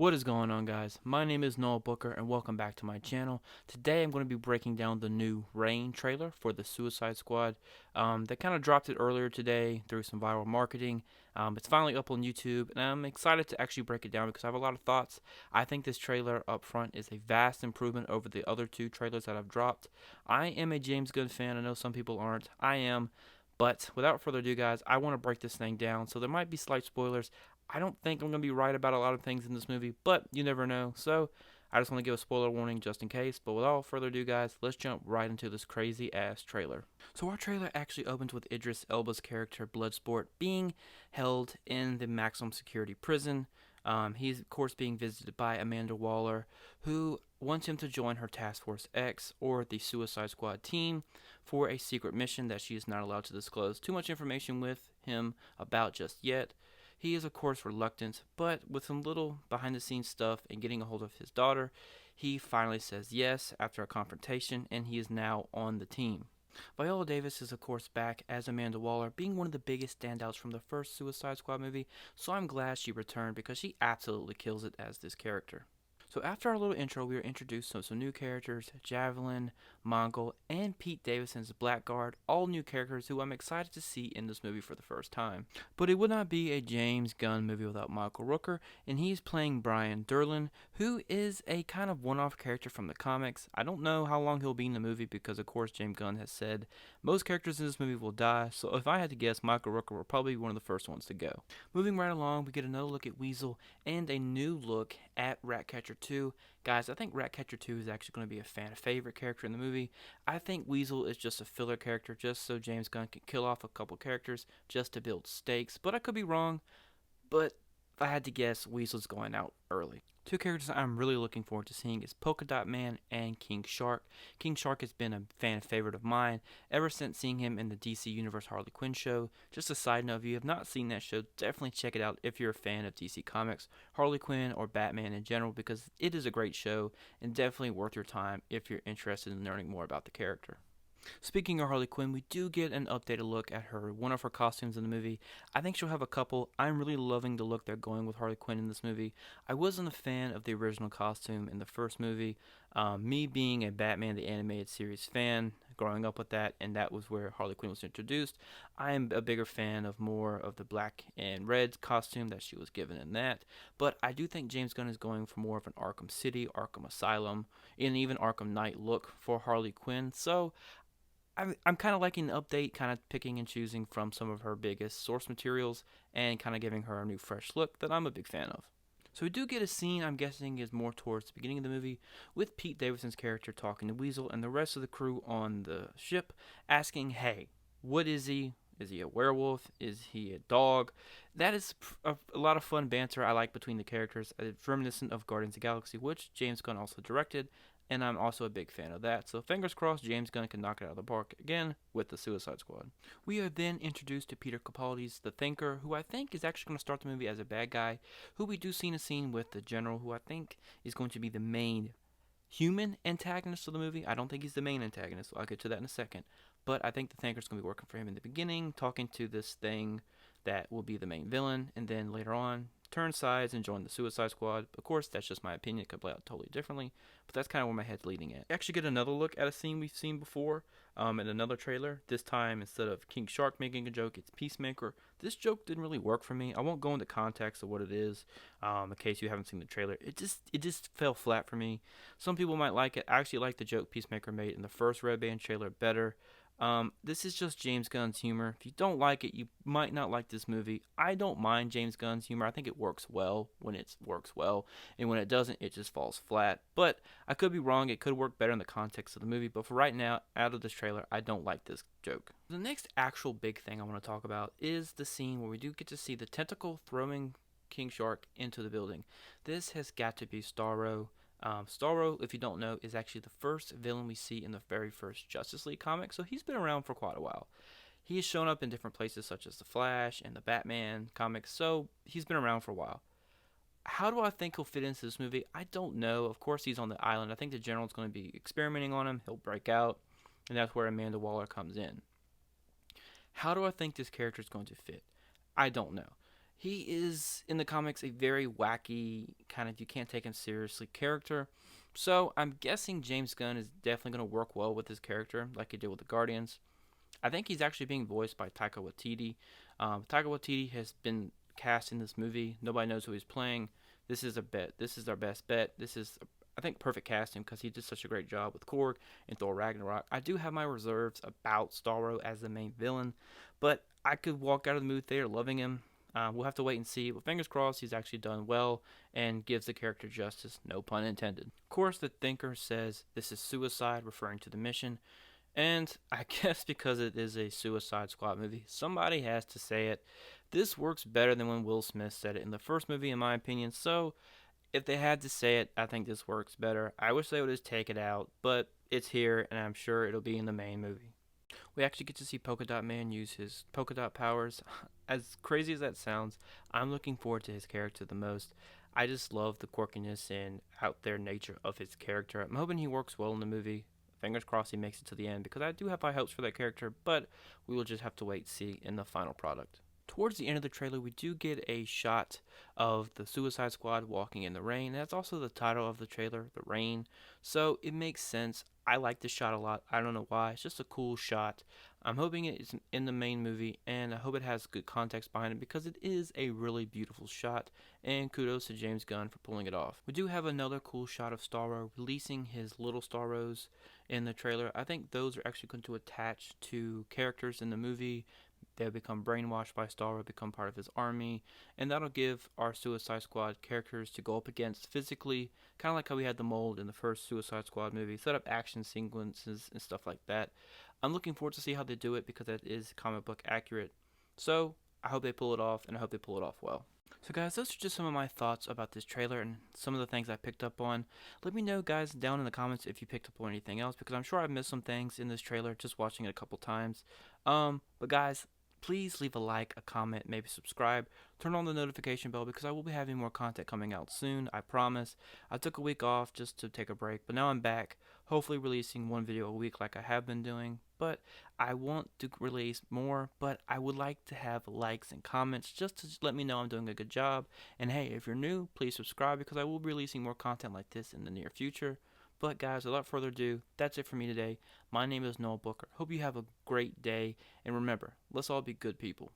What is going on, guys? My name is Noah Booker and welcome back to my channel. Today I'm going to be breaking down the new Rain trailer for the Suicide Squad. They kind of dropped it earlier today through some viral marketing. It's finally up on YouTube and I'm excited to actually break it down because I have a lot of thoughts. I think this trailer up front is a vast improvement over the other two trailers that I've dropped. I am a James Gunn fan. I know some people aren't. I am. But without further ado, guys, I want to break this thing down. So there might be slight spoilers. I don't think I'm going to be right about a lot of things in this movie, but you never know. So I just want to give a spoiler warning just in case. But without further ado, guys, let's jump right into this crazy ass trailer. So our trailer actually opens with Idris Elba's character Bloodsport being held in the maximum security prison. He's of course being visited by Amanda Waller, who wants him to join her Task Force X or the Suicide Squad team for a secret mission that she is not allowed to disclose too much information with him about just yet. He is, of course, reluctant, but with some little behind the scenes stuff and getting a hold of his daughter, he finally says yes after a confrontation, and he is now on the team. Viola Davis is, of course, back as Amanda Waller, being one of the biggest standouts from the first Suicide Squad movie, so I'm glad she returned because she absolutely kills it as this character. So after our little intro, we are introduced to some new characters, Javelin, Mongol, and Pete Davidson's Blackguard, all new characters who I'm excited to see in this movie for the first time. But it would not be a James Gunn movie without Michael Rooker, and he's playing Brian Durlin, who is a kind of one-off character from the comics. I don't know how long he'll be in the movie because of course James Gunn has said most characters in this movie will die, so if I had to guess, Michael Rooker will probably be one of the first ones to go. Moving right along, we get another look at Weasel and a new look at Ratcatcher 2. Guys, I think Ratcatcher 2 is actually going to be a fan favorite character in the movie. I think Weasel is just a filler character just so James Gunn can kill off a couple characters just to build stakes, but I could be wrong. But if I had to guess, Weasel's going out early. Two characters I'm really looking forward to seeing is Polka Dot Man and King Shark. King Shark has been a fan favorite of mine ever since seeing him in the DC Universe Harley Quinn show. Just a side note, if you have not seen that show, definitely check it out if you're a fan of DC Comics, Harley Quinn, or Batman in general because it is a great show and definitely worth your time if you're interested in learning more about the character. Speaking of Harley Quinn, we do get an updated look at one of her costumes in the movie. I think she'll have a couple. I'm really loving the look they're going with Harley Quinn in this movie. I wasn't a fan of the original costume in the first movie. Me being a Batman the Animated Series fan, growing up with that, and that was where Harley Quinn was introduced. I am a bigger fan of more of the black and red costume that she was given in that. But I do think James Gunn is going for more of an Arkham City, Arkham Asylum, and even Arkham Knight look for Harley Quinn. So I'm kind of liking the update, kind of picking and choosing from some of her biggest source materials and kind of giving her a new fresh look that I'm a big fan of. So we do get a scene I'm guessing is more towards the beginning of the movie with Pete Davidson's character talking to Weasel and the rest of the crew on the ship asking, hey, what is he? Is he a werewolf? Is he a dog? That is a lot of fun banter I like between the characters. It's reminiscent of Guardians of the Galaxy, which James Gunn also directed, and I'm also a big fan of that. So fingers crossed James Gunn can knock it out of the park again with the Suicide Squad. We are then introduced to Peter Capaldi's The Thinker, who I think is actually going to start the movie as a bad guy, who we do see in a scene with the General, who I think is going to be the main human antagonist of the movie. I don't think he's the main antagonist. I'll get to that in a second. But I think the Thinker's going to be working for him in the beginning, talking to this thing that will be the main villain, and then later on turn sides and join the Suicide Squad. Of course, that's just my opinion. It could play out totally differently, but that's kind of where my head's leading at. We actually get another look at a scene we've seen before in another trailer. This time, instead of King Shark making a joke, it's Peacemaker. This joke didn't really work for me. I won't go into context of what it is in case you haven't seen the trailer. It just fell flat for me. Some people might like it. I actually like the joke Peacemaker made in the first Red Band trailer better. This is just James Gunn's humor. If you don't like it, you might not like this movie. I don't mind James Gunn's humor. I think it works well when it works well, and when it doesn't, it just falls flat. But I could be wrong. It could work better in the context of the movie. But for right now, out of this trailer, I don't like this joke. The next actual big thing I want to talk about is the scene where we do get to see the tentacle throwing King Shark into the building. This has got to be Starro. Starro, if you don't know, is actually the first villain we see in the very first Justice League comic, so he's been around for quite a while. He has shown up in different places such as the Flash and the Batman comics, so he's been around for a while. How do I think he'll fit into this movie? I don't know. Of course, he's on the island. I think the General's going to be experimenting on him. He'll break out, and that's where Amanda Waller comes in. How do I think this character is going to fit? I don't know. He is in the comics a very wacky kind of you can't take him seriously character. So I'm guessing James Gunn is definitely going to work well with his character, like he did with the Guardians. I think he's actually being voiced by Taika Waititi. Taika Waititi has been cast in this movie. Nobody knows who he's playing. This is a bet. This is our best bet. This is, I think, perfect casting because he did such a great job with Korg and Thor Ragnarok. I do have my reserves about Starro as the main villain, but I could walk out of the movie theater loving him. We'll have to wait and see, but fingers crossed he's actually done well and gives the character justice, no pun intended. Of course, the Thinker says this is suicide, referring to the mission. And I guess because it is a Suicide Squad movie, somebody has to say it. This works better than when Will Smith said it in the first movie, in my opinion. So if they had to say it, I think this works better. I wish they would just take it out, but it's here, and I'm sure it'll be in the main movie. We actually get to see Polka Dot Man use his polka dot powers. As crazy as that sounds, I'm looking forward to his character the most. I just love the quirkiness and out there nature of his character. I'm hoping he works well in the movie. Fingers crossed he makes it to the end because I do have high hopes for that character, but we will just have to wait and see in the final product. Towards the end of the trailer, we do get a shot of the Suicide Squad walking in the rain. That's also the title of the trailer, The Rain. So it makes sense. I like this shot a lot. I don't know why. It's just a cool shot. I'm hoping it is in the main movie, and I hope it has good context behind it because it is a really beautiful shot. And kudos to James Gunn for pulling it off. We do have another cool shot of Starro releasing his little Starros in the trailer. I think those are actually going to attach to characters in the movie. They'll become brainwashed by Starro, become part of his army, and that'll give our Suicide Squad characters to go up against physically, kind of like how we had the mold in the first Suicide Squad movie, set up action sequences and stuff like that. I'm looking forward to see how they do it because that is comic book accurate. So I hope they pull it off, and I hope they pull it off well. So guys, those are just some of my thoughts about this trailer and some of the things I picked up on. Let me know guys down in the comments if you picked up on anything else because I'm sure I've missed some things in this trailer just watching it a couple times. But guys, please leave a like, a comment, maybe subscribe. Turn on the notification bell because I will be having more content coming out soon, I promise. I took a week off just to take a break, but now I'm back, hopefully releasing one video a week like I have been doing. But I want to release more, but I would like to have likes and comments just to let me know I'm doing a good job. And hey, if you're new, please subscribe because I will be releasing more content like this in the near future. But guys, without further ado, that's it for me today. My name is Noah Booker. Hope you have a great day, and remember, let's all be good people.